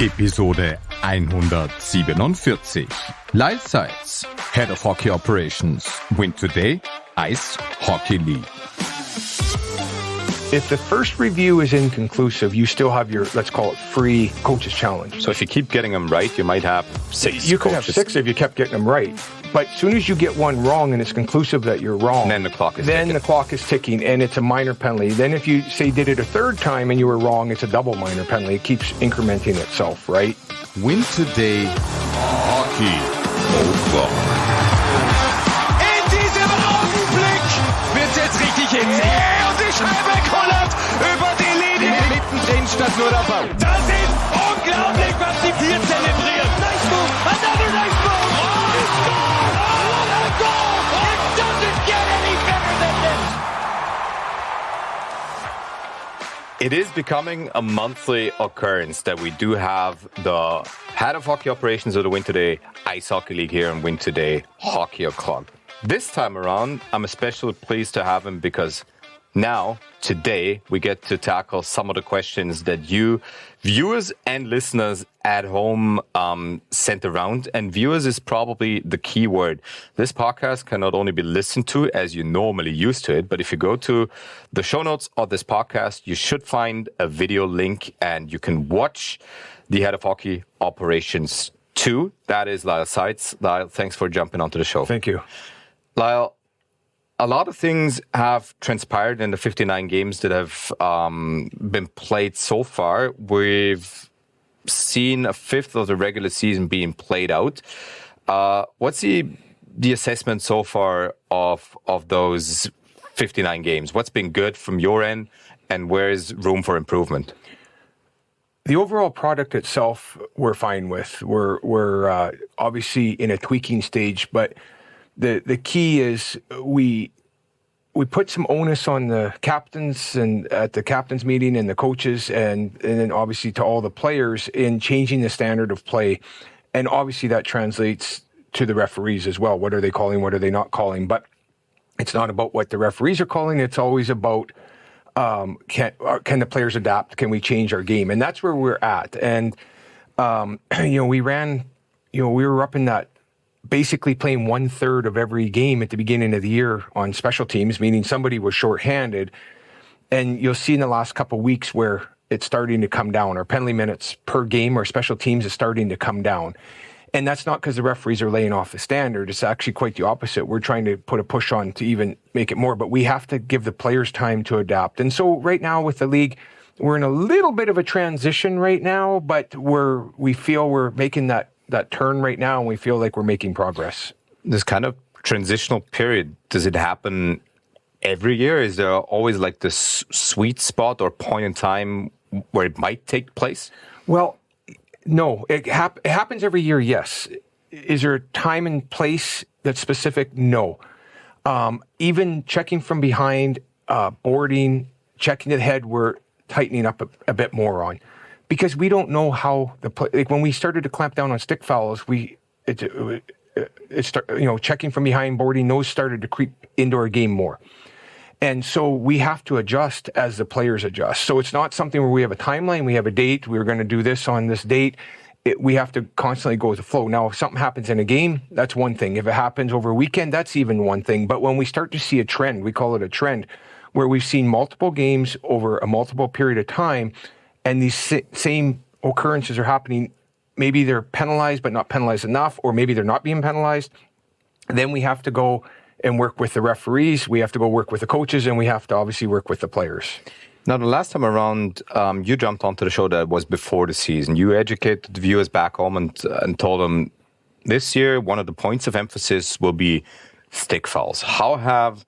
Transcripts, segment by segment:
Episode 147. Lyle Seitz, Head of Hockey Operations, win2day, Ice Hockey League. If the first review is inconclusive, you still have your, let's call it, free coaches challenge. So if you keep getting them right, you might have 6 You could have 6 if you kept getting them right. But as soon as you get one wrong and it's conclusive that you're wrong, then the clock is ticking. the clock is ticking, and it's a minor penalty. Then if you say did it a third time and you were wrong, it's a double minor penalty. It keeps incrementing itself, right? win2day Hockey Over. In diesem Augenblick wird jetzt richtig hitzig. Und die Scheibe kullert über die Linie. Mittendrin stand nur der Ball. Das ist unglaublich, was die hier zelebrieren. Nice move, another nice move. Oh, he scored! Oh, what a goal! It doesn't get any better than this. It is becoming a monthly occurrence that we do have the head of hockey operations of the win2day Ice Hockey League here in win2day Hockey O'Clock. This time around, I'm especially pleased to have him because now, today, we get to tackle some of the questions that you, viewers and listeners at home, sent around. And viewers is probably the key word. This podcast can not only be listened to as you normally used to it, but if you go to the show notes of this podcast, you should find a video link and you can watch the Head of Hockey Operations 2. That is Lyle Seitz. Lyle, thanks for jumping onto the show. Thank you. Lyle, a lot of things have transpired in the 59 games that have been played so far. We've seen a fifth of the regular season being played out. What's the assessment so far of those 59 games? What's been good from your end, and where is room for improvement? The overall product itself, we're fine with. We're obviously in a tweaking stage, but the key is we put some onus on the captains and at the captains meeting and the coaches and then obviously to all the players in changing the standard of play. And obviously that translates to the referees as well. What are they calling? What are they not calling? But it's not about what the referees are calling. It's always about can the players adapt? Can we change our game? And that's where we're at. And, we were up in that, basically playing 1/3 of every game at the beginning of the year on special teams, meaning somebody was shorthanded. And you'll see in the last couple of weeks where it's starting to come down. Our penalty minutes per game or special teams is starting to come down. And that's not because the referees are laying off the standard. It's actually quite the opposite. We're trying to put a push on to even make it more, but we have to give the players time to adapt. And so right now with the league, we're in a little bit of a transition right now, but we feel we're making that turn right now, and we feel like we're making progress. This kind of transitional period, does it happen every year? Is there always like this sweet spot or point in time where it might take place? Well, no. It happens every year, yes. Is there a time and place that's specific? No. Even checking from behind, boarding, checking to the head, we're tightening up a bit more on. Because we don't know how when we started to clamp down on stick fouls, checking from behind, boarding, those started to creep into our game more. And so we have to adjust as the players adjust. So it's not something where we have a timeline, we have a date, we're going to do this on this date. We have to constantly go with the flow. Now, if something happens in a game, that's one thing. If it happens over a weekend, that's even one thing. But when we start to see a trend, we call it a trend, where we've seen multiple games over a multiple period of time, and these same occurrences are happening, maybe they're penalized but not penalized enough, or maybe they're not being penalized, then we have to go and work with the referees, we have to go work with the coaches, and we have to obviously work with the players. Now, the last time around, you jumped onto the show that was before the season. You educated the viewers back home and told them this year one of the points of emphasis will be stick fouls. How have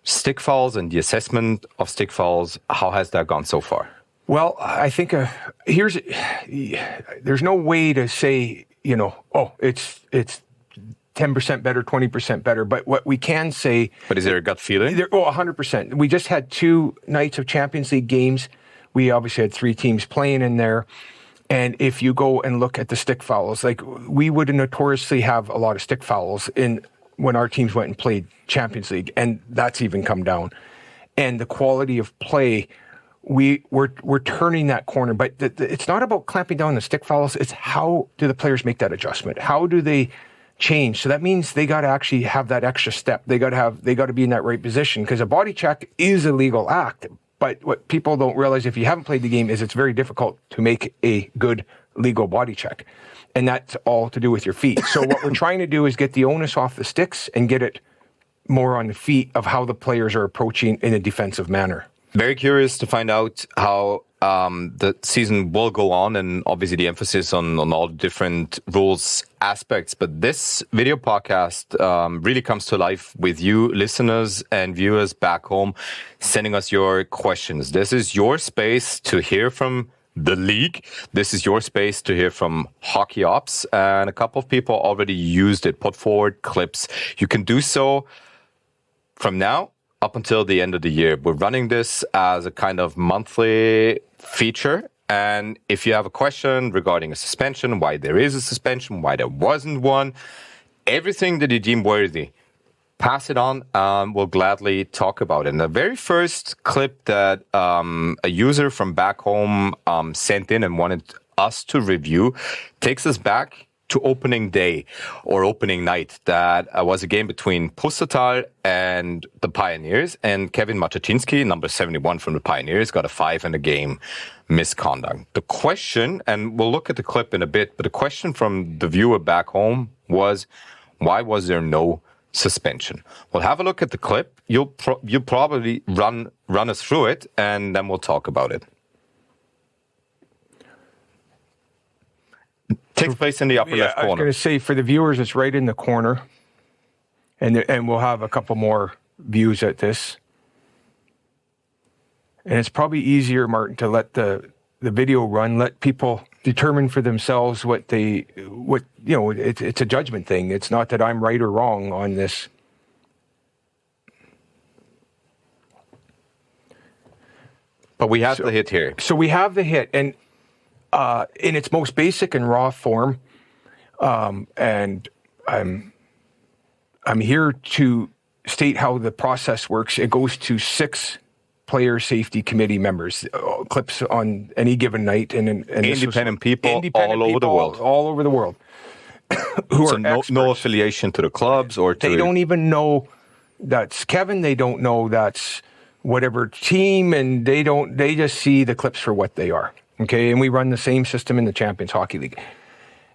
stick fouls and the assessment of stick fouls, how has that gone so far? Well, I think there's no way to say, it's 10% better, 20% better. But what we can say... But is there a gut feeling? 100%. We just had 2 nights of Champions League games. We obviously had 3 teams playing in there. And if you go and look at the stick fouls, like we would notoriously have a lot of stick fouls when our teams went and played Champions League. And that's even come down. And the quality of play we're turning that corner. But it's not about clamping down the stick fouls. It's how do the players make that adjustment? How do they change? So that means they got to actually have that extra step. They got to be in that right position, because a body check is a legal act. But what people don't realize, if you haven't played the game, is it's very difficult to make a good legal body check. And that's all to do with your feet. So what we're trying to do is get the onus off the sticks and get it more on the feet of how the players are approaching in a defensive manner. Very curious to find out how the season will go on, and obviously the emphasis on all the different rules aspects. But this video podcast really comes to life with you listeners and viewers back home sending us your questions. This is your space to hear from the league. This is your space to hear from Hockey Ops, and a couple of people already used it, put forward clips. You can do so from now up until the end of the year. We're running this as a kind of monthly feature. And if you have a question regarding a suspension, why there is a suspension, why there wasn't one, everything that you deem worthy, pass it on. We'll gladly talk about it. And the very first clip that a user from back home sent in and wanted us to review takes us back to opening day or opening night. That was a game between Pustertal and the Pioneers, and Kevin Matuszynski, number 71 from the Pioneers, got a 5 in the game misconduct. The question, and we'll look at the clip in a bit, but the question from the viewer back home was, why was there no suspension? We'll have a look at the clip. You'll probably run us through it, and then we'll talk about it. Takes place in the upper left corner. I was going to say, for the viewers, it's right in the corner, and we'll have a couple more views at this. And it's probably easier, Martin, to let the video run, let people determine for themselves it's a judgment thing. It's not that I'm right or wrong on this. But we have the hit here. So we have the hit, and in its most basic and raw form, and I'm here to state how the process works. It goes to 6 player safety committee members, clips on any given night, and independent people all over the world. All over the world. Who so are no affiliation to the clubs or to... They don't even know that's Kevin. They don't know that's whatever team, and they just see the clips for what they are. Okay, and we run the same system in the Champions Hockey League.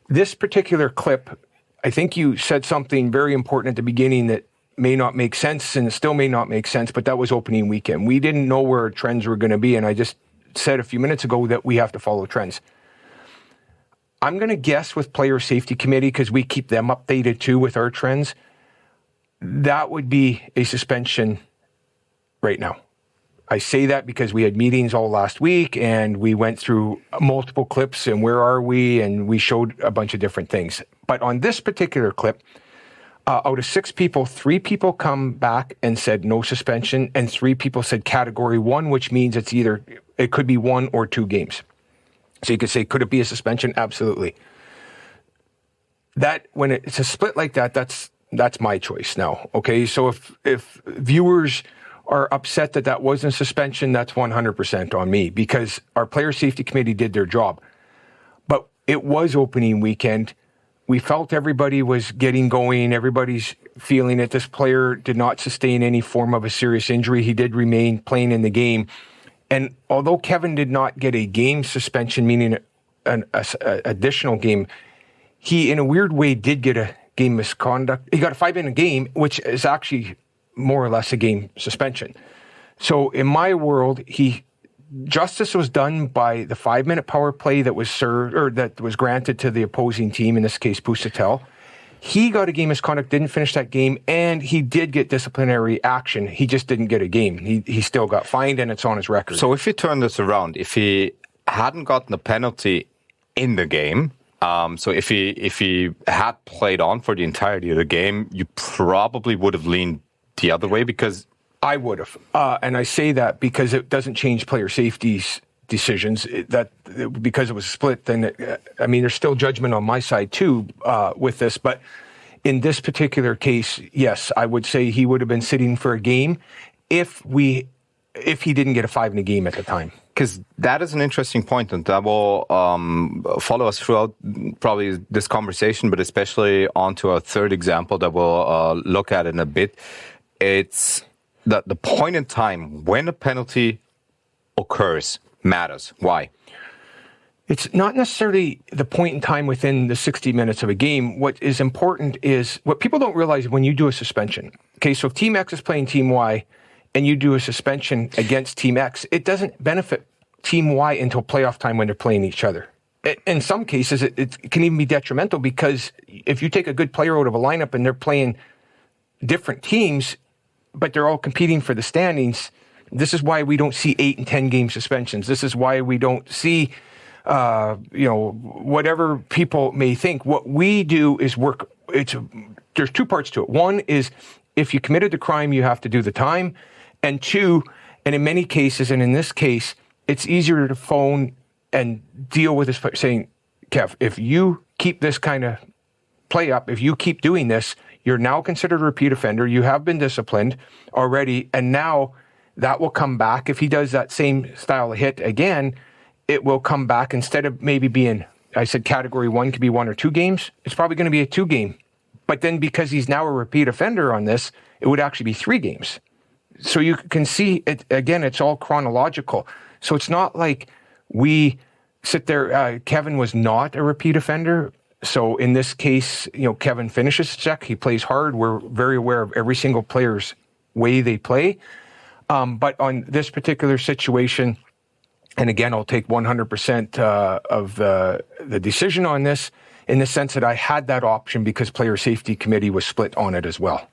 This particular clip, I think you said something very important at the beginning that may not make sense, and it still may not make sense, but that was opening weekend. We didn't know where trends were going to be, and I just said a few minutes ago that we have to follow trends. I'm going to guess with Player Safety Committee, because we keep them updated too with our trends, that would be a suspension right now. I say that because we had meetings all last week, and we went through multiple clips and where are we, and we showed a bunch of different things. But on this particular clip, out of 6 people, 3 people come back and said no suspension, and 3 people said category 1, which means it could be 1 or 2 games. So you could say, could it be a suspension? Absolutely. That, when it's a split like that, that's my choice now. Okay, so if viewers are upset that wasn't a suspension, that's 100% on me, because our Player Safety Committee did their job. But it was opening weekend. We felt everybody was getting going. Everybody's feeling it. This player did not sustain any form of a serious injury. He did remain playing in the game. And although Kevin did not get a game suspension, meaning an additional game, he, in a weird way, did get a game misconduct. He got a 5 in a game, which is actually more or less a game suspension. So in my world, justice was done by the 5-minute power play that was served, or that was granted to the opposing team, in this case Pustertal. He got a game misconduct, didn't finish that game, and he did get disciplinary action. He just didn't get a game. He still got fined, and it's on his record. So if you turn this around, if he hadn't gotten a penalty in the game, so if he had played on for the entirety of the game, you probably would have leaned the other way, because I would have, and I say that because it doesn't change player safety's decisions. Because it was split, then there's still judgment on my side too with this. But in this particular case, yes, I would say he would have been sitting for a game if he didn't get a 5 in a game at the time. because that is an interesting point, and that will follow us throughout probably this conversation, but especially onto our third example that we'll look at in a bit. It's that the point in time when a penalty occurs matters. Why? It's not necessarily the point in time within the 60 minutes of a game. What is important is what people don't realize when you do a suspension. Okay, so if Team X is playing Team Y and you do a suspension against Team X, it doesn't benefit Team Y until playoff time when they're playing each other. In some cases, it can even be detrimental because if you take a good player out of a lineup and they're playing different teams, but they're all competing for the standings, this is why we don't see 8 and 10 game suspensions. This is why we don't see, whatever people may think. What we do is work. There's two parts to it. One is if you committed the crime, you have to do the time. And two, and in many cases, and in this case, it's easier to phone and deal with this, saying, Kev, if you keep this kind of play up, if you keep doing this, you're now considered a repeat offender. You have been disciplined already, and now that will come back. If he does that same style of hit again, it will come back. Instead of maybe being, I said category 1 could be 1 or 2 games, it's probably going to be a 2 game. But then because he's now a repeat offender on this, it would actually be 3 games. So you can see it again, it's all chronological. So it's not like we sit there, Kevin was not a repeat offender. So in this case, Kevin finishes the check. He plays hard. We're very aware of every single player's way they play. But on this particular situation, and again, I'll take 100% of the decision on this in the sense that I had that option because Player Safety Committee was split on it as well.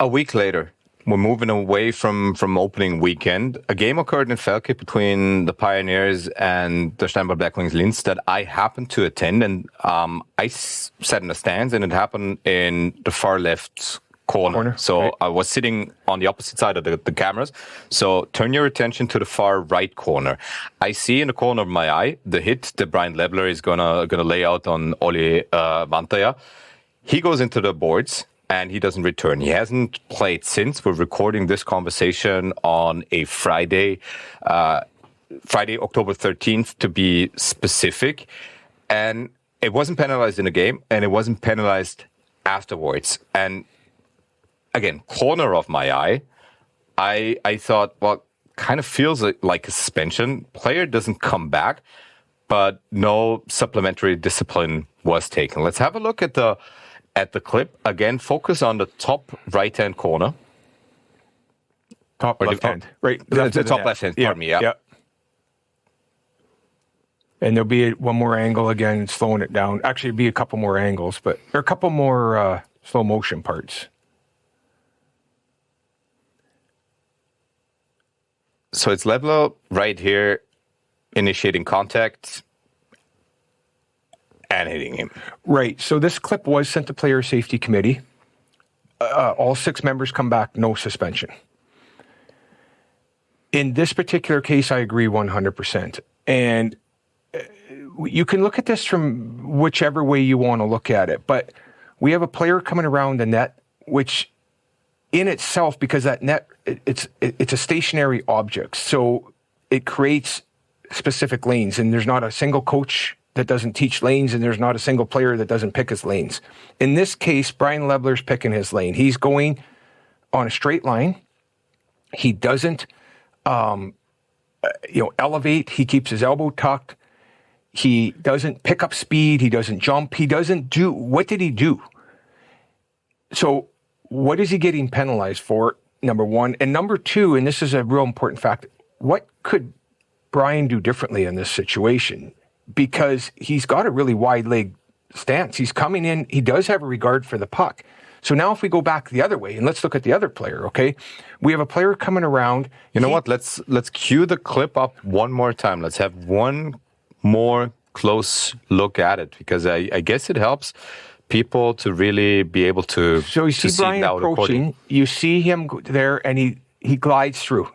A week later, we're moving away from opening weekend. A game occurred in Felke between the Pioneers and the Steinbach Black Wings Linz that I happened to attend, and I sat in the stands, and it happened in the far left corner. So right. I was sitting on the opposite side of the cameras. So turn your attention to the far right corner. I see in the corner of my eye the hit that Brian Lebler is gonna lay out on Oli Vantaja. He goes into the boards and he doesn't return. He hasn't played since. We're recording this conversation on a Friday, October 13th to be specific. And it wasn't penalized in the game, and it wasn't penalized afterwards. And again, corner of my eye, I thought, well, kind of feels like a suspension. Player doesn't come back, but no supplementary discipline was taken. Let's have a look at the clip. Again, focus on the top right-hand corner. Top left-hand. Right. The top left-hand, pardon me, yeah. And there'll be one more angle again, slowing it down. Actually, it'll be a couple more angles, but there are a couple more slow motion parts. So it's Lebler right here, initiating contact and hitting him. Right. So this clip was sent to Player Safety Committee. All 6 members come back, no suspension. In this particular case, I agree 100%. And you can look at this from whichever way you want to look at it. But we have a player coming around the net, which in itself, because that net, it's a stationary object. So it creates specific lanes. And there's not a single coach that doesn't teach lanes, and there's not a single player that doesn't pick his lanes. In this case, Brian Lebler's picking his lane. He's going on a straight line. He doesn't, elevate. He keeps his elbow tucked. He doesn't pick up speed. He doesn't jump. He doesn't do, what did he do? So what is he getting penalized for, number one? And number two, and this is a real important fact, what could Brian do differently in this situation? Because he's got a really wide leg stance. He's coming in. He does have a regard for the puck. So now if we go back the other way, and let's look at the other player, okay? We have a player coming around. You know what? Let's cue the clip up one more time. Let's have one more close look at it, because I guess it helps people to really be able to. So you see Brian approaching. You see him there, and he glides through.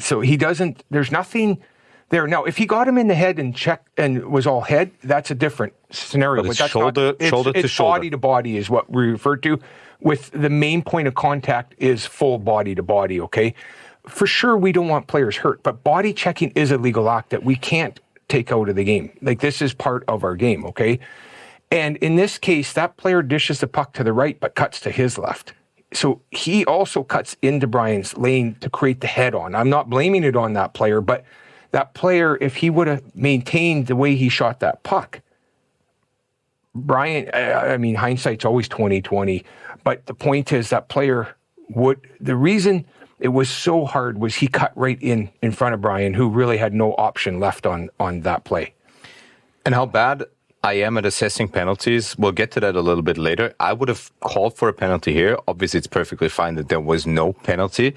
So he doesn't. There's nothing there. Now, if he got him in the head and checked and was all head, that's a different scenario. But it's shoulder to shoulder. Body to body is what we refer to. With the main point of contact is full body to body. Okay, for sure we don't want players hurt, but body checking is a legal act that we can't take out of the game. Like, this is part of our game, okay? And in this case, that player dishes the puck to the right but cuts to his left. So he also cuts into Brian's lane to create the head-on. I'm not blaming it on that player, but that player, if he would have maintained the way he shot that puck, Brian, I mean, hindsight's always 20/20, but the point is that player the reason it was so hard was he cut right in front of Brian, who really had no option left on that play. And how bad I am at assessing penalties, we'll get to that a little bit later. I would have called for a penalty here. Obviously, it's perfectly fine that there was no penalty.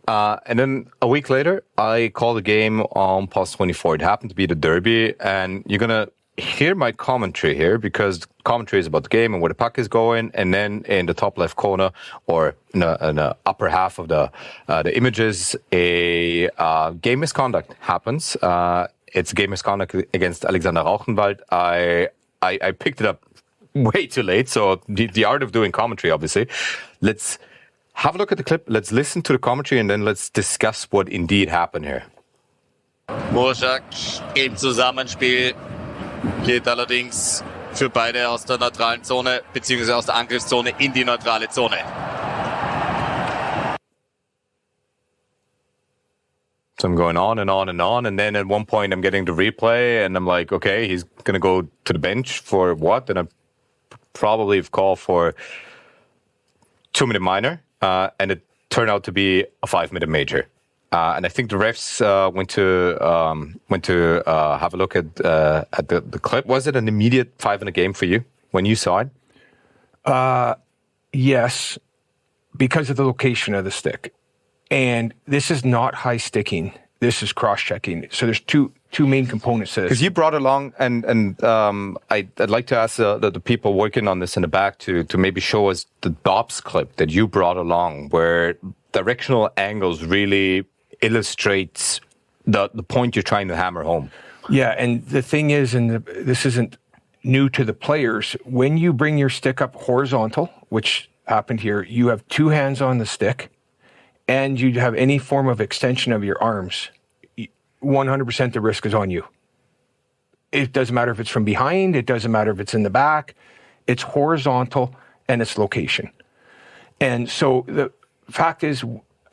And then a week later, I called the game on Pulse 24. It happened to be the Derby, and you're going to hear my commentary here, because commentary is about the game and where the puck is going. And then in the top left corner, or in the upper half of the images, a game misconduct happens. It's game misconduct against Alexander Rauchenwald. I picked it up way too late, so the art of doing commentary, obviously. Let's have a look at the clip, let's listen to the commentary, and then let's discuss what indeed happened here. Moschak im Zusammenspiel geht allerdings für beide aus der neutralen Zone bzw. aus der Angriffszone in die neutrale Zone. So I'm going on and on and on, and then at one point I'm getting the replay, and I'm like, okay, he's going to go to the bench for what? And I probably have called for 2-minute minor, and it turned out to be a 5-minute major. And I think the refs went to have a look at the clip. Was it an immediate 5 in a game for you when you saw it? Yes, because of the location of the stick. And this is not high sticking. This is cross checking. So there's two main components to this. Because you brought along, and I'd like to ask the people working on this in the back to maybe show us the Dobbs clip that you brought along, where directional angles really illustrates the point you're trying to hammer home. Yeah, and the thing is, and this isn't new to the players, when you bring your stick up horizontal, which happened here, you have two hands on the stick, and you have any form of extension of your arms, 100% the risk is on you. It doesn't matter if it's from behind, it doesn't matter if it's in the back, it's horizontal and it's location. And so the fact is,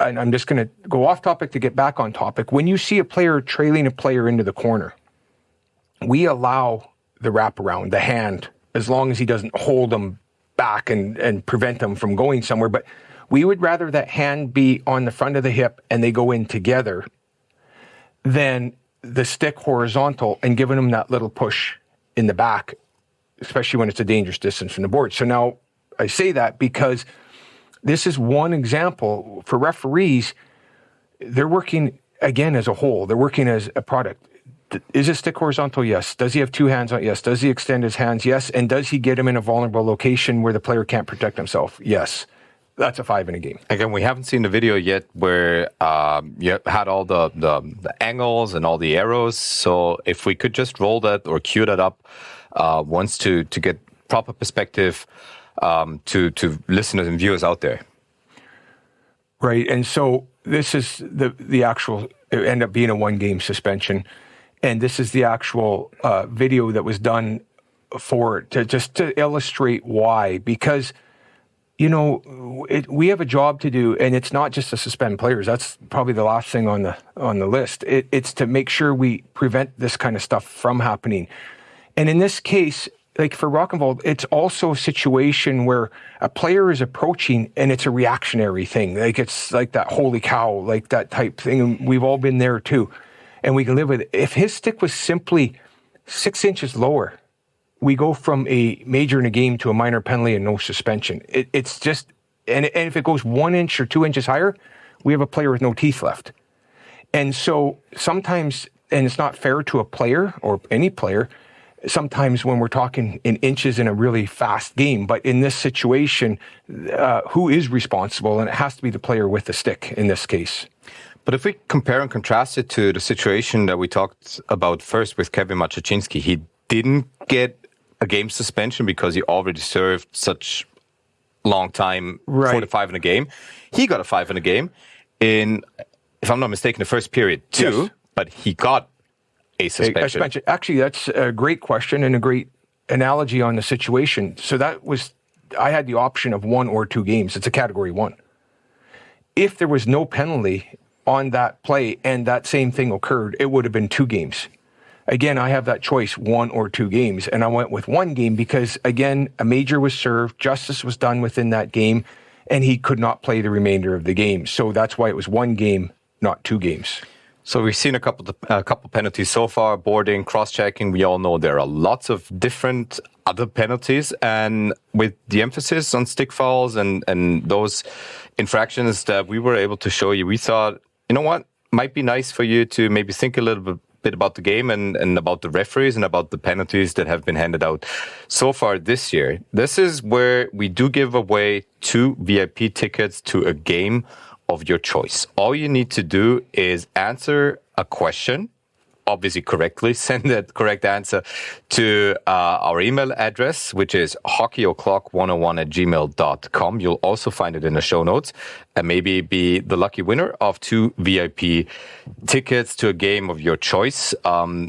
and I'm just going to go off topic to get back on topic, when you see a player trailing a player into the corner, we allow the wraparound, the hand, as long as he doesn't hold them back and prevent them from going somewhere. But we would rather that hand be on the front of the hip and they go in together than the stick horizontal and giving them that little push in the back, especially when it's a dangerous distance from the board. So now I say that because this is one example for referees. They're working, again, as a whole. They're working as a product. Is it stick horizontal? Yes. Does he have two hands on? Yes. Does he extend his hands? Yes. And does he get him in a vulnerable location where the player can't protect himself? Yes. That's a 5 in a game. Again, we haven't seen the video yet where you had all the angles and all the arrows. So if we could just roll that or cue that up once to get proper perspective to listeners and viewers out there. Right. And so this is the actual, it ended up being a 1-game suspension. And this is the actual video that was done to illustrate why. Because, you know, we have a job to do, and it's not just to suspend players. That's probably the last thing on the list. It's to make sure we prevent this kind of stuff from happening. And in this case, like for Rauchenwald, it's also a situation where a player is approaching and it's a reactionary thing. Like it's like that holy cow, like that type thing. And we've all been there too. And we can live with it. If his stick was simply 6 inches lower, we go from a major in a game to a minor penalty and no suspension. It's just, and if it goes 1 inch or 2 inches higher, we have a player with no teeth left. And so sometimes, and it's not fair to a player or any player, sometimes when we're talking in inches in a really fast game, but in this situation, who is responsible? And it has to be the player with the stick in this case. But if we compare and contrast it to the situation that we talked about first with Kevin Machaczynski, he didn't get a game suspension because he already served such long time, right, 4 to 5 in a game. He got a 5 in a game. In if I'm not mistaken, the first period too, Yes. but he got a suspension. Actually, that's a great question and a great analogy on the situation. So I had the option of 1 or 2 games. It's a category 1. If there was no penalty on that play and that same thing occurred, it would have been 2 games. Again, I have that choice, 1 or 2 games, and I went with 1 game because, again, a major was served, justice was done within that game, and he could not play the remainder of the game. So that's why it was 1 game, not 2 games. So we've seen a couple penalties so far, boarding, cross-checking. We all know there are lots of different other penalties. And with the emphasis on stick fouls and those infractions that we were able to show you, we thought, you know what, might be nice for you to maybe think a little bit about the game and about the referees and about the penalties that have been handed out so far this year. This is where we do give away 2 VIP tickets to a game of your choice. All you need to do is answer a question, obviously correctly, send that correct answer to our email address, which is hockeyo'clock101@gmail.com. You'll also find it in the show notes, and maybe be the lucky winner of 2 VIP tickets to a game of your choice.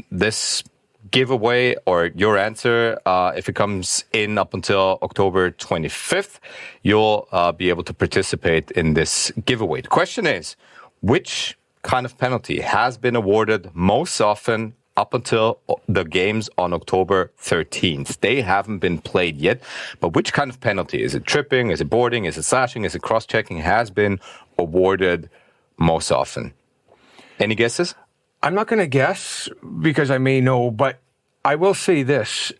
This giveaway or your answer, if it comes in up until October 25th, you'll be able to participate in this giveaway. The question is, which kind of penalty has been awarded most often up until the games on October 13th? They haven't been played yet, but which kind of penalty? Is it tripping? Is it boarding? Is it slashing? Is it cross-checking? Has been awarded most often. Any guesses? I'm not going to guess because I may know, but I will say this.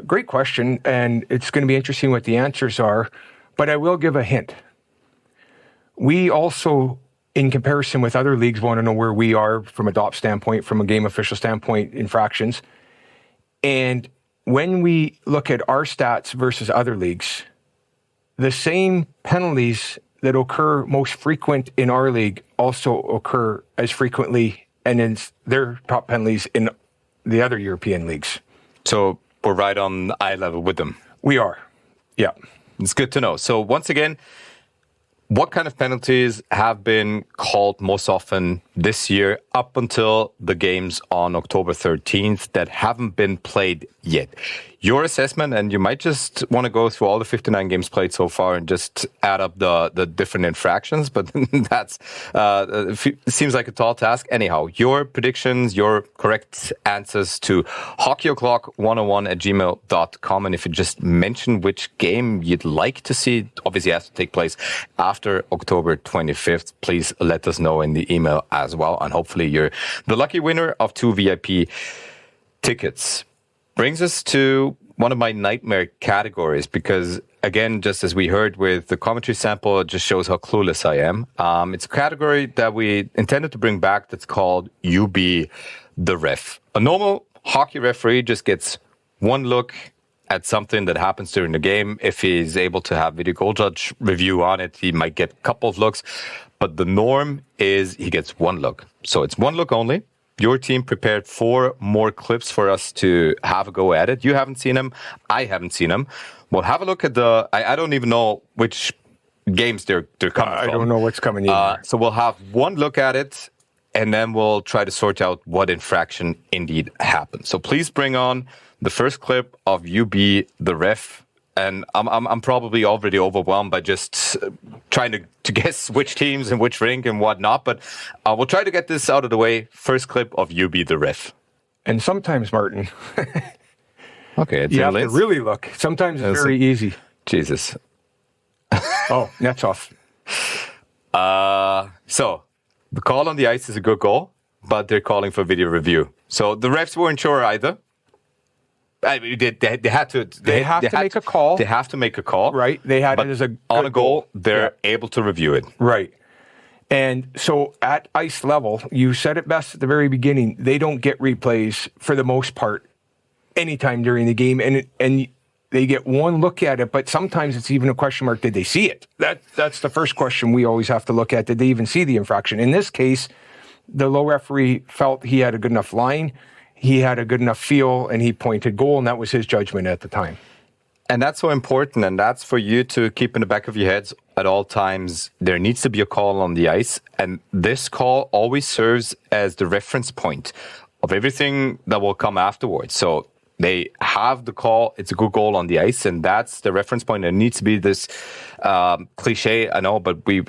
Great question, and it's going to be interesting what the answers are, but I will give a hint. We also, in comparison with other leagues, want to know where we are from a DOP standpoint, from a game official standpoint, infractions. And when we look at our stats versus other leagues, the same penalties that occur most frequent in our league also occur as frequently and in their top penalties in the other European leagues. So we're right on eye level with them. We are. Yeah. It's good to know. So once again, what kind of penalties have been called most often this year up until the games on October 13th that haven't been played yet? Your assessment, and you might just want to go through all the 59 games played so far and just add up the different infractions, but that's seems like a tall task. Anyhow, your predictions, your correct answers to hockeyo'clock101@gmail.com, and if you just mention which game you'd like to see, obviously has to take place after October 25th, please let us know in the email as well, and hopefully you're the lucky winner of 2 VIP tickets. Brings us to one of my nightmare categories because, again, just as we heard with the commentary sample, it just shows how clueless I am. It's a category that we intended to bring back that's called You Be the Ref. A normal hockey referee just gets one look at something that happens during the game. If he's able to have video goal judge review on it, he might get a couple of looks. But the norm is he gets one look. So it's one look only. Your team prepared 4 more clips for us to have a go at it. You haven't seen them. I haven't seen them. We'll have a look at the... I don't even know which games they're coming from. I don't know what's coming in. So we'll have one look at it, and then we'll try to sort out what infraction indeed happened. So please bring on the first clip of You Be the Ref. And I'm probably already overwhelmed by just trying to guess which teams and which rink and whatnot. But we'll try to get this out of the way. First clip of You Be the Ref. And sometimes, Martin, okay, you have to really look. Sometimes it's very easy. Jesus. Oh, that's off. So the call on the ice is a good goal, but they're calling for video review. So the refs weren't sure either. I mean, they had to. They have to make a call. They have to make a call. Right. They had it as a on a goal. They're Yeah. able to review it. Right. And so at ice level, you said it best at the very beginning, they don't get replays for the most part anytime during the game. And they get one look at it, but sometimes it's even a question mark, did they see it? That's the first question we always have to look at. Did they even see the infraction? In this case, the low referee felt he had a good enough line, he had a good enough feel, and he pointed goal, and that was his judgment at the time. And that's so important, and that's for you to keep in the back of your heads at all times, there needs to be a call on the ice. And this call always serves as the reference point of everything that will come afterwards. So they have the call, it's a good goal on the ice, and that's the reference point. There needs to be this cliche, I know, but we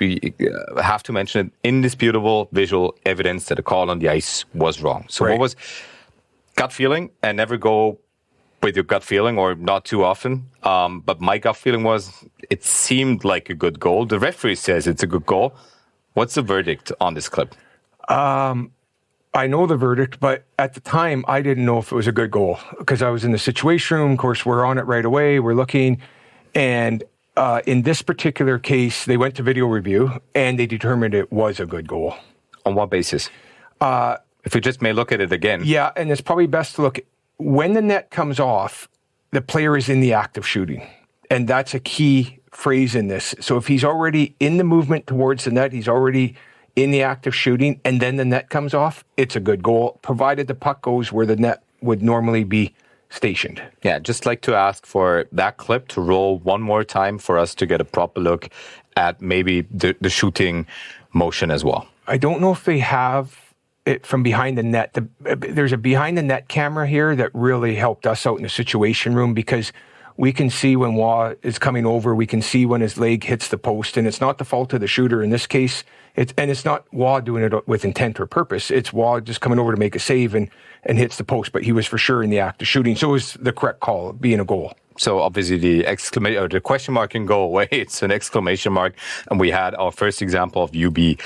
have to mention it, indisputable visual evidence that a call on the ice was wrong. So what was gut feeling? And never go with your gut feeling, or not too often. But my gut feeling was it seemed like a good goal. The referee says it's a good goal. What's the verdict on this clip? I know the verdict, but at the time, I didn't know if it was a good goal because I was in the situation room. Of course, we're on it right away. We're looking. And in this particular case, they went to video review and they determined it was a good goal. On what basis? If we just may look at it again. Yeah, and it's probably best to look. When the net comes off, the player is in the act of shooting. And that's a key phrase in this. So if he's already in the movement towards the net, he's already in the act of shooting, and then the net comes off, it's a good goal, provided the puck goes where the net would normally be stationed. Yeah, just like to ask for that clip to roll one more time for us to get a proper look at maybe the shooting motion as well. I don't know if they have it from behind the net. There's a behind the net camera here that really helped us out in the situation room because we can see when Waugh is coming over. We can see when his leg hits the post, and it's not the fault of the shooter in this case. It's not Waugh doing it with intent or purpose. It's Waugh just coming over to make a save and hits the post, but he was for sure in the act of shooting. So it was the correct call, being a goal. So obviously the question mark can go away. It's an exclamation mark. And we had our first example of UB,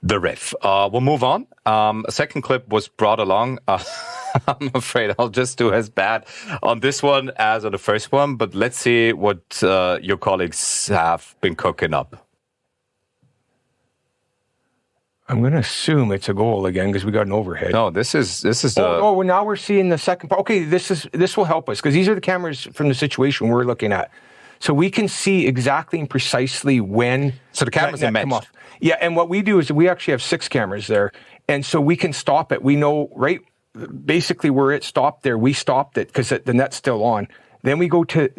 the ref. We'll move on. A second clip was brought along. I'm afraid I'll just do as bad on this one as on the first one, but let's see what your colleagues have been cooking up. I'm going to assume it's a goal again because we got an overhead. No, this is. Well, now we're seeing the second part. Okay, this will help us because these are the cameras from the situation we're looking at, so we can see exactly and precisely when. So the cameras are matched. Yeah, and what we do is we actually have 6 cameras there, and so we can stop it. We know basically where it stopped there. We stopped it because the net's still on. Then we go to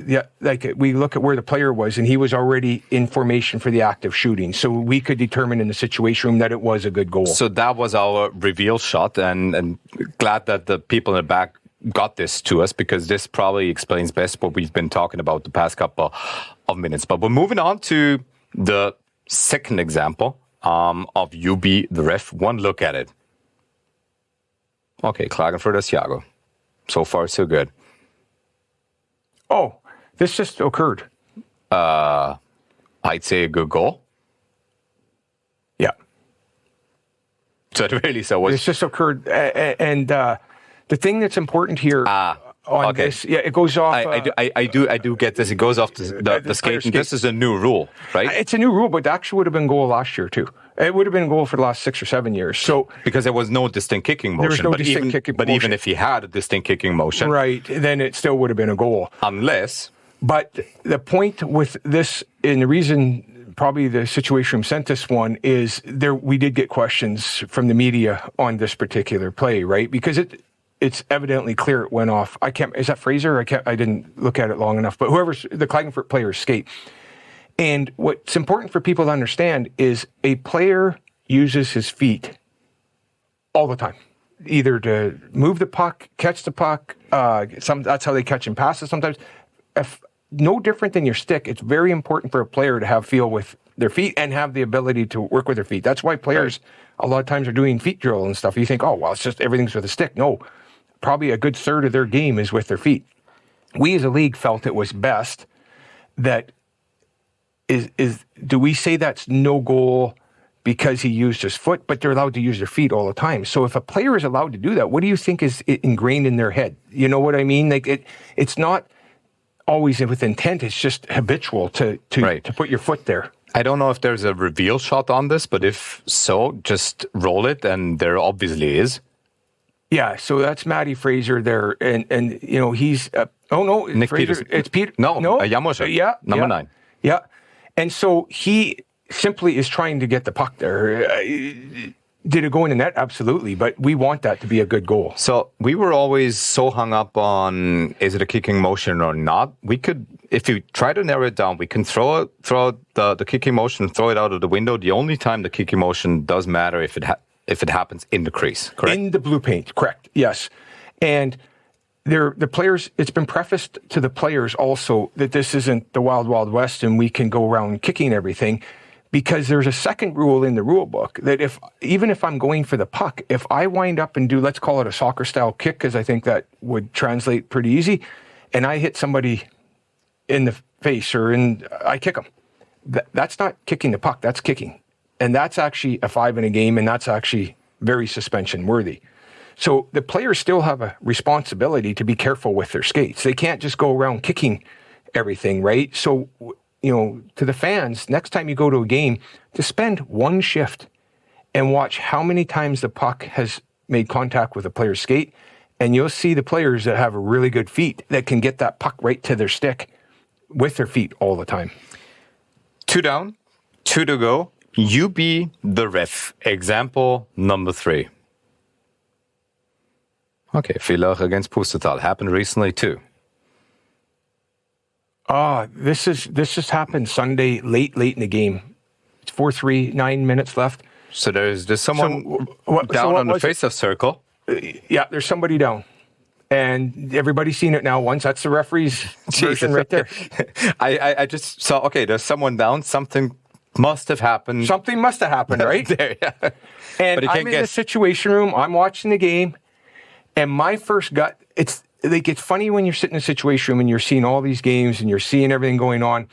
we look at where the player was, and he was already in formation for the act of shooting. So we could determine in the situation room that it was a good goal. So that was our reveal shot, and glad that the people in the back got this to us because this probably explains best what we've been talking about the past couple of minutes. But we're moving on to the second example of UB, the ref. One look at it. Okay, Klagenfurt Thiago. So far, so good. Oh, this just occurred. I'd say a good goal. Yeah. So it really so. This just occurred, and the thing that's important here on this, it goes off. I do get this. It goes off the skate. And this is a new rule, right? It's a new rule, but actually would have been goal last year too. It would have been a goal for the last 6 or 7 years. So because there was no distinct kicking motion. There was no distinct kicking motion. But even if he had a distinct kicking motion, right, then it still would have been a goal. Unless. But the point with this, and the reason probably the situation room sent this one is we did get questions from the media on this particular play, right? Because it's evidently clear it went off. Is that Fraser? I didn't look at it long enough. But whoever's the Klagenfurt player's skate. And what's important for people to understand is a player uses his feet all the time, either to move the puck, catch the puck. That's how they catch and passes sometimes. No different than your stick. It's very important for a player to have feel with their feet and have the ability to work with their feet. That's why players a lot of times are doing feet drill and stuff. You think, oh, well, it's just everything's with a stick. No, probably a good third of their game is with their feet. We as a league felt it was best that do we say that's no goal because he used his foot, but they're allowed to use their feet all the time. So if a player is allowed to do that, what do you think is ingrained in their head? You know what I mean? Like it's not always with intent. It's just habitual to put your foot there. I don't know if there's a reveal shot on this, but if so, just roll it, and there obviously is. Yeah, so that's Matty Fraser there, and you know he's Nick Fraser, Peterson. it's Peter. No, Yamoshek. Number 9. Yeah, and so he simply is trying to get the puck there. Did it go in the net? Absolutely. But we want that to be a good goal. So we were always so hung up on, is it a kicking motion or not? We could, if you try to narrow it down, we can throw out the kicking motion, throw it out of the window. The only time the kicking motion does matter if it happens in the crease, correct? In the blue paint, correct. Yes. And the players, it's been prefaced to the players also that this isn't the Wild Wild West and we can go around kicking everything. Because there's a second rule in the rule book that even if I'm going for the puck, if I wind up and do, let's call it a soccer style kick, because I think that would translate pretty easy, and I hit somebody in the face I kick them. That's not kicking the puck, that's kicking. And that's actually a 5 in a game, and that's actually very suspension worthy. So the players still have a responsibility to be careful with their skates. They can't just go around kicking everything, right? So, to the fans, next time you go to a game, to spend one shift and watch how many times the puck has made contact with a player's skate, and you'll see the players that have really good feet that can get that puck right to their stick with their feet all the time. 2 down, 2 to go. You be the ref. Example number 3. Okay, Villach against Pustertal. Happened recently too. This just happened Sunday, late in the game. It's 4-3, 9 minutes left. So there's someone down on the face-off circle. Yeah, there's somebody down. And everybody's seen it now once. That's the referee's version right there. I just saw, okay, there's someone down. Something must have happened. Something must have happened, right? There, yeah. And I'm in the situation room. I'm watching the game. And my first gut, it's funny when you're sitting in a situation room and you're seeing all these games and you're seeing everything going on.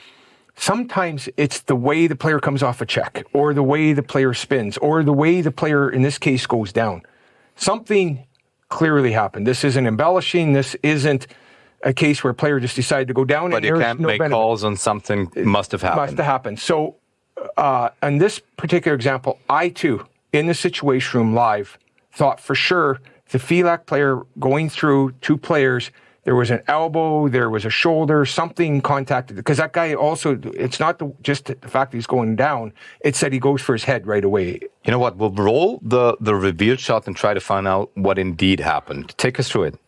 Sometimes it's the way the player comes off a check or the way the player spins or the way the player, in this case, goes down. Something clearly happened. This isn't embellishing. This isn't a case where a player just decided to go down. But you can't make calls on something must have happened. Must have happened. So in this particular example, I too, in the situation room live, thought for sure the Phelak player going through 2 players, there was an elbow, there was a shoulder, something contacted. Because that guy also, it's not just the fact that he's going down, it's that he goes for his head right away. You know what? We'll roll the reveal shot and try to find out what indeed happened. Take us through it.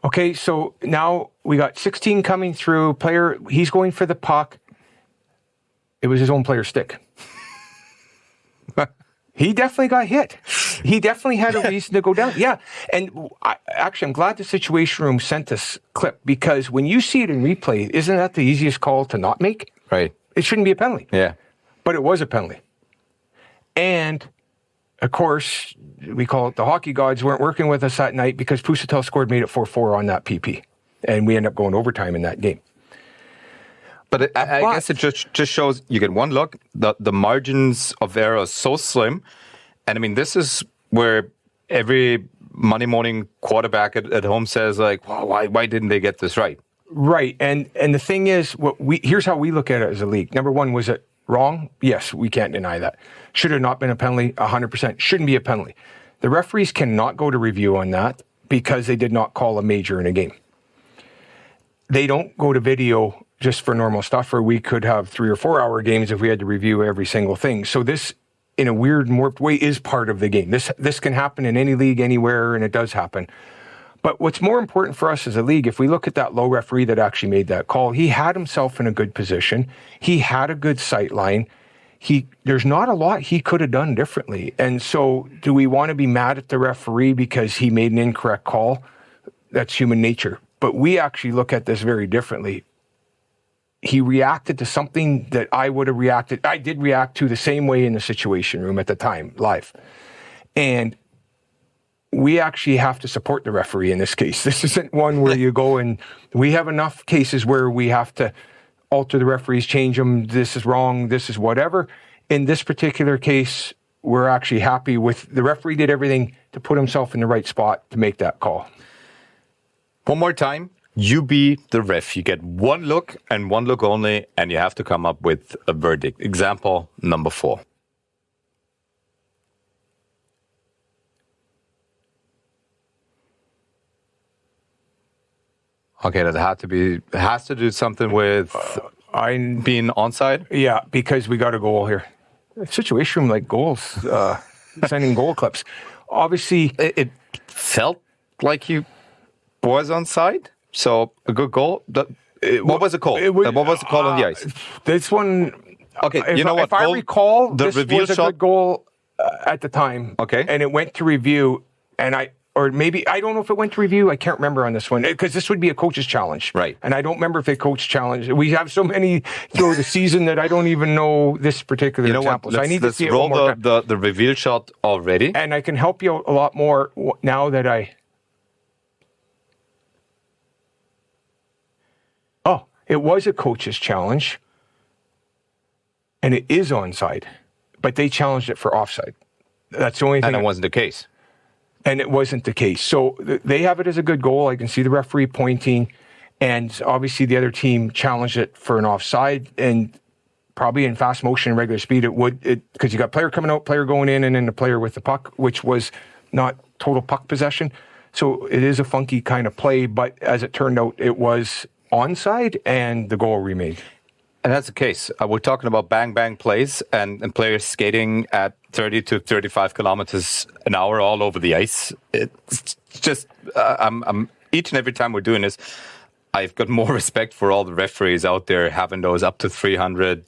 Okay, so now we got 16 coming through. Player, he's going for the puck. It was his own player's stick. He definitely got hit. He definitely had a reason to go down. Yeah. And I'm glad the Situation Room sent this clip because when you see it in replay, isn't that the easiest call to not make? Right. It shouldn't be a penalty. Yeah. But it was a penalty. And, of course, we call it the hockey gods weren't working with us that night because Pustertal scored, made it 4-4 on that PP. And we end up going overtime in that game. But I guess it just shows you get one look. The margins of error are so slim. And I mean, this is where every Monday morning quarterback at home says, like, well, why didn't they get this right? Right. And the thing is, here's how we look at it as a league. Number one, was it wrong? Yes, we can't deny that. Should have not been a penalty? 100%. Shouldn't be a penalty. The referees cannot go to review on that because they did not call a major in a game. They don't go to video just for normal stuff, or we could have 3 or 4 hour games if we had to review every single thing. So this, in a weird, warped way, is part of the game. This can happen in any league, anywhere, and it does happen. But what's more important for us as a league, if we look at that low referee that actually made that call, he had himself in a good position. He had a good sight line. There's not a lot he could have done differently. And so do we want to be mad at the referee because he made an incorrect call? That's human nature. But we actually look at this very differently. He reacted to something that I would have reacted. I did react to the same way in the Situation Room at the time, live. And we actually have to support the referee in this case. This isn't one where you go and we have enough cases where we have to alter the referees, change them. This is wrong. This is whatever. In this particular case, we're actually happy with the referee did everything to put himself in the right spot to make that call. One more time. You be the ref. You get one look and one look only, and you have to come up with a verdict. Example number 4. Okay, that has to do something with being onside? Yeah, because we got a goal here. Situation Room like goals. sending goal clips. Obviously, It felt like he was onside. So a good goal. What was the call? What was the call on the ice? This one. Okay, If, you know what? if I recall, the this reveal was a shot. good goal at the time. Okay. And it went to review, and I don't know if it went to review. I can't remember on this one because this would be a coach's challenge. Right. And I don't remember if they coach challenge. We have so many through the season that I don't even know this particular You know example. what? So I need to Let's see it roll one more time. the reveal shot already. And I can help you out a lot more now that Oh, it was a coach's challenge. And it is onside. But they challenged it for offside. That's the only thing. And it wasn't the case. And it wasn't the case. So they have it as a good goal. I can see the referee pointing. And obviously the other team challenged it for an offside. And probably in fast motion and regular speed, it would, because you got player coming out, player going in, and then the player with the puck, which was not total puck possession. So it is a funky kind of play. But as it turned out, it was onside and the goal remained. And that's the case. We're talking about bang plays and players skating at 30 to 35 kilometers an hour all over the ice. It's just, I'm each and every time we're doing this, I've got more respect for all the referees out there having those up to 300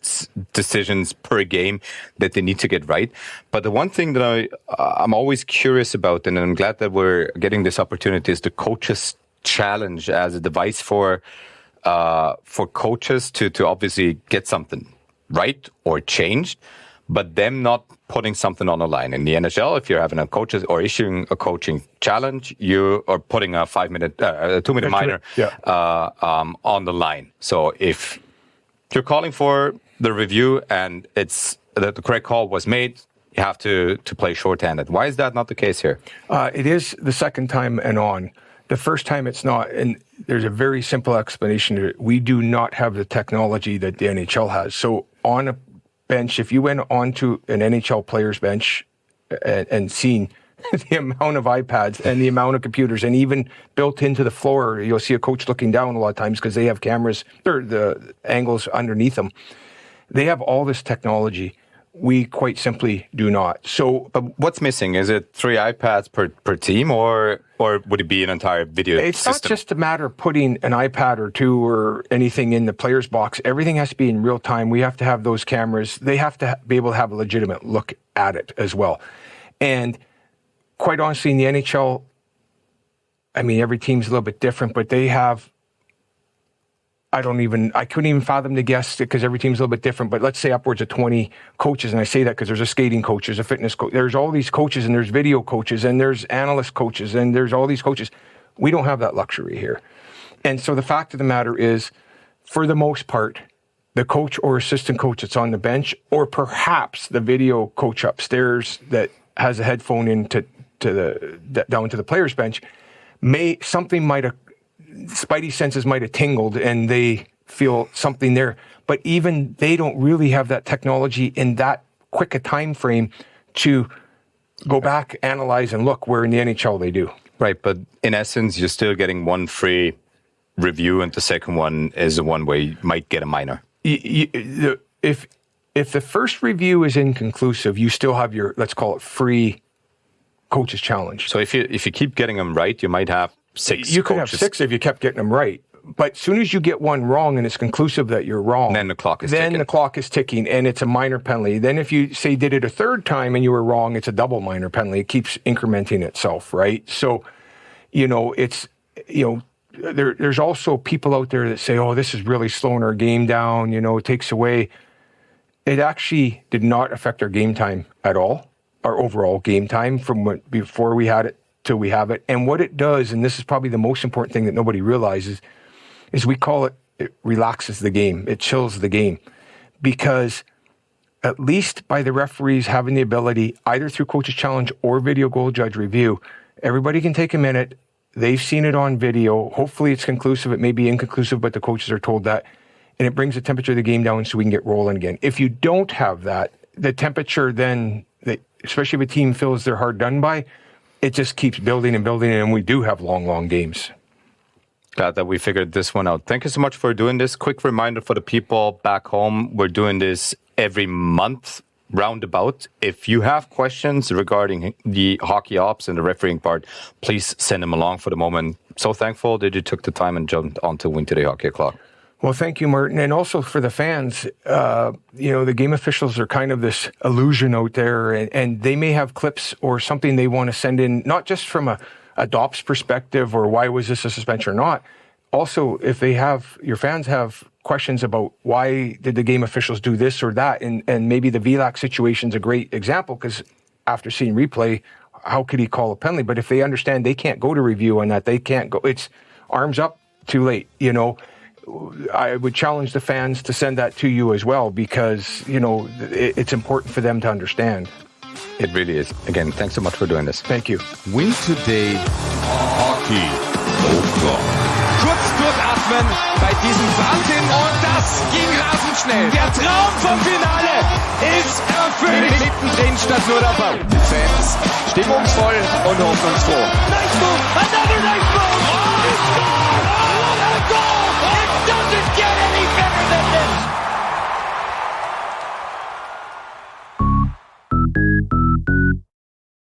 decisions per game that they need to get right. But the one thing that I'm always curious about, and I'm glad that we're getting this opportunity, is the coaches' challenge as a device for coaches to obviously get something right or changed, but them not putting something on the line. In the NHL, if you're having a coaches or issuing a coaching challenge, you are putting a 2-minute minor on the line. So if you're calling for the review and it's that the correct call was made, you have to play shorthanded. Why is that not the case here? It is the second time and on. The first time it's not, and there's a very simple explanation to it. We do not have the technology that the NHL has. So on a bench, if you went onto an NHL player's bench and seen the amount of iPads and the amount of computers, and even built into the floor, you'll see a coach looking down a lot of times because they have cameras, or the angles underneath them. They have all this technology. We quite simply do not. So, but what's missing? Is it 3 iPads per team, or would it be an entire video it's system? Not just a matter of putting an iPad or 2 or anything in the player's box. Everything has to be in real time. We have to have those cameras. They have to be able to have a legitimate look at it as well. And quite honestly, in the NHL, I mean, every team's a little bit different, but they have, I couldn't even fathom to guess because every team's a little bit different, but let's say upwards of 20 coaches. And I say that because there's a skating coach, there's a fitness coach, there's all these coaches, and there's video coaches, and there's analyst coaches, and there's all these coaches. We don't have that luxury here. And so the fact of the matter is, for the most part, the coach or assistant coach that's on the bench, or perhaps the video coach upstairs that has a headphone into down to the player's bench, Spidey senses might have tingled and they feel something there. But even they don't really have that technology in that quick a time frame to go back, analyze, and look, where in the NHL they do. Right, but in essence, you're still getting one free review, and the second one is the one where you might get a minor. If the first review is inconclusive, you still have your, let's call it, free coach's challenge. So if you keep getting them right, you might have 6 You could coaches. have 6 if you kept getting them right. But as soon as you get one wrong and it's conclusive that you're wrong, then the clock is then ticking. the clock is ticking, and it's a minor penalty. Then if you say did it a third time and you were wrong, it's a double minor penalty. It keeps incrementing itself, right? So, there's also people out there that say, oh, this is really slowing our game down, it takes away. It actually did not affect our game time at all, our overall game time from before we had it till we have it. And what it does, and this is probably the most important thing that nobody realizes, is we call it relaxes the game. It chills the game. Because at least by the referees having the ability, either through coach's challenge or video goal judge review, everybody can take a minute. They've seen it on video. Hopefully it's conclusive. It may be inconclusive, but the coaches are told that. And it brings the temperature of the game down so we can get rolling again. If you don't have that, the temperature then, especially if a team feels they're hard done by, it just keeps building and building, and we do have long, long games. Glad that we figured this one out. Thank you so much for doing this. Quick reminder for the people back home, we're doing this every month roundabout. If you have questions regarding the hockey ops and the refereeing part, please send them along. For the moment, so thankful that you took the time and jumped onto Win Today Hockey O'Clock. Well, thank you, Martin. And also for the fans, the game officials are kind of this illusion out there, and they may have clips or something they want to send in, not just from a DOPS perspective or why was this a suspension or not. Also, if your fans have questions about why did the game officials do this or that, and maybe the Vlac situation's a great example, because after seeing replay, how could he call a penalty? But if they understand they can't go to review on that, they can't go, it's arms up, too late, I would challenge the fans to send that to you as well, because, it's important for them to understand. It really is. Again, thanks so much for doing this. Thank you. Win Today Hockey O'Clock. Kurz durchatmen bei diesem Wahnsinn und das ging rasend schnell. Der Traum vom Finale ist erfüllt. Mittendrin statt nur dabei. Die Fans stimmungsvoll und hoffnungsfroh. Nice move, another nice move. Oh, what a goal!